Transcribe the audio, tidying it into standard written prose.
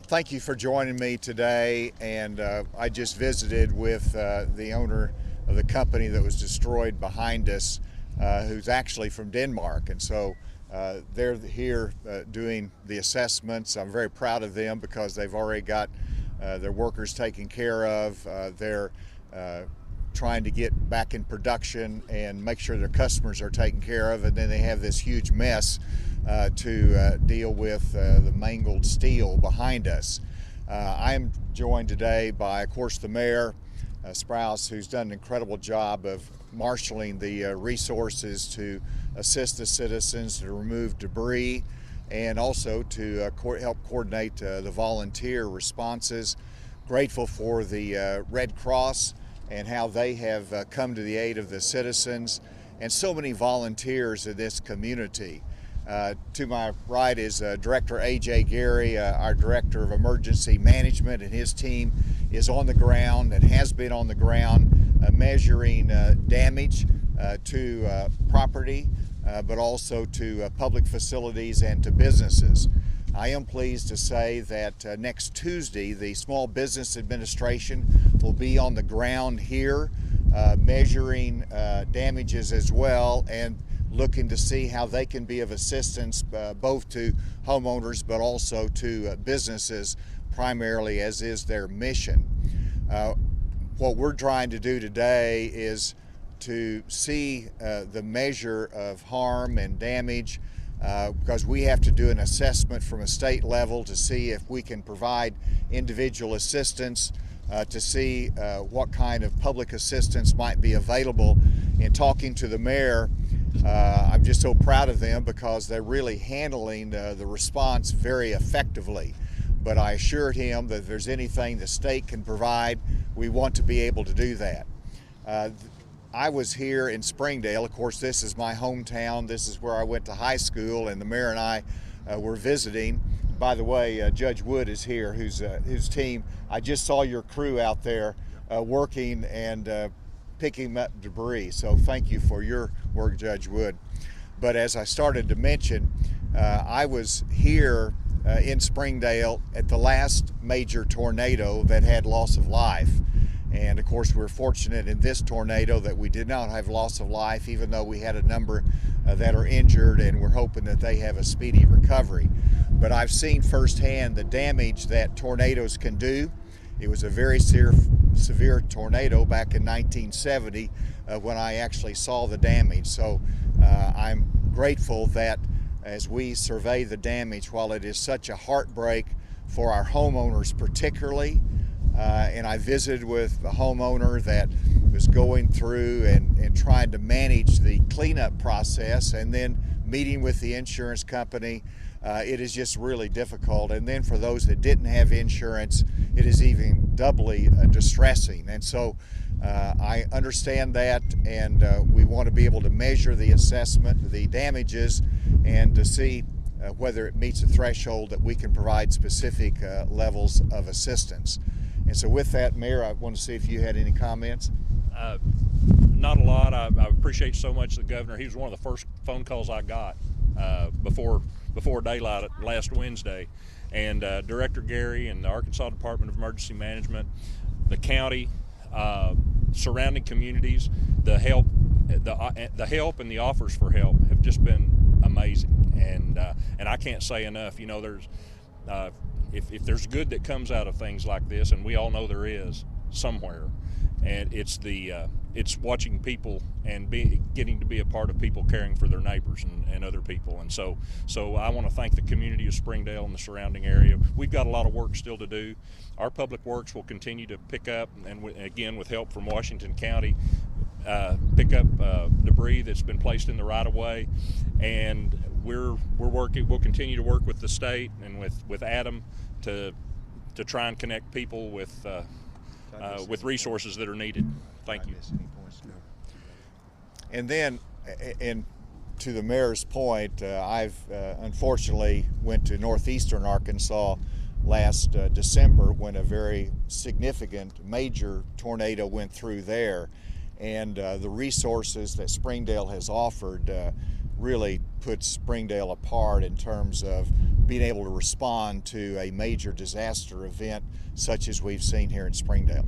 Thank you for joining me today. And I just visited with the owner of the company that was destroyed behind us, who's actually from Denmark. And so they're here doing the assessments. I'm very proud of them because they've already got their workers taken care of. They're trying to get back in production and make sure their customers are taken care of, and then they have this huge mess to deal with the mangled steel behind us. I am joined today by, of course, the mayor, Sprouse, who's done an incredible job of marshaling the resources to assist the citizens to remove debris and also to help coordinate the volunteer responses. Grateful for the Red Cross and how they have come to the aid of the citizens and so many volunteers in this community. To my right is Director A.J. Gary, our Director of Emergency Management, and his team is on the ground and has been on the ground measuring damage to property, but also to public facilities and to businesses. I am pleased to say that next Tuesday, the Small Business Administration will be on the ground here measuring damages as well and looking to see how they can be of assistance both to homeowners but also to businesses, primarily as is their mission. What we're trying to do today is to see the measure of harm and damage because we have to do an assessment from a state level to see if we can provide individual assistance, to see what kind of public assistance might be available. In talking to the mayor, I'm just so proud of them because they're really handling the response very effectively. But I assured him that if there's anything the state can provide, we want to be able to do that. I was here in Springdale. Of course, this is my hometown. This is where I went to high school, and the mayor and I were visiting. By the way, Judge Wood is here, whose team. I just saw your crew out there working and picking up debris. So thank you for your work, Judge Wood. But as I started to mention, I was here in Springdale at the last major tornado that had loss of life. And of course, we're fortunate in this tornado that we did not have loss of life, even though we had a number that are injured, and we're hoping that they have a speedy recovery. But I've seen firsthand the damage that tornadoes can do. It was a very severe tornado back in 1970 when I actually saw the damage. So I'm grateful that as we survey the damage, while it is such a heartbreak for our homeowners particularly, and I visited with a homeowner that was going through and trying to manage the cleanup process and then meeting with the insurance company. It is just really difficult. And then for those that didn't have insurance, it is even doubly distressing. And so I understand that, and we want to be able to measure the assessment, the damages, and to see whether it meets a threshold that we can provide specific levels of assistance. And so with that, Mayor, I want to see if you had any comments. Not a lot. I appreciate so much the governor. He was one of the first phone calls I got before daylight last Wednesday. And Director Gary and the Arkansas Department of Emergency Management, the county, surrounding communities, the help and the offers for help have just been amazing. And I can't say enough. You know, there's if there's good that comes out of things like this, and we all know there is somewhere, and it's watching people and getting to be a part of people caring for their neighbors and other people. And so I want to thank the community of Springdale and the surrounding area. We've got a lot of work still to do. Our public works will continue to pick up, and again with help from Washington County, pick up debris that's been placed in the right-of-way, and we'll continue to work with the state and with Adam to try and connect people with resources that are needed. Thank you. And then, and to the mayor's point, I've unfortunately went to northeastern Arkansas last December when a very significant major tornado went through there, and the resources that Springdale has offered really puts Springdale apart in terms of being able to respond to a major disaster event such as we've seen here in Springdale.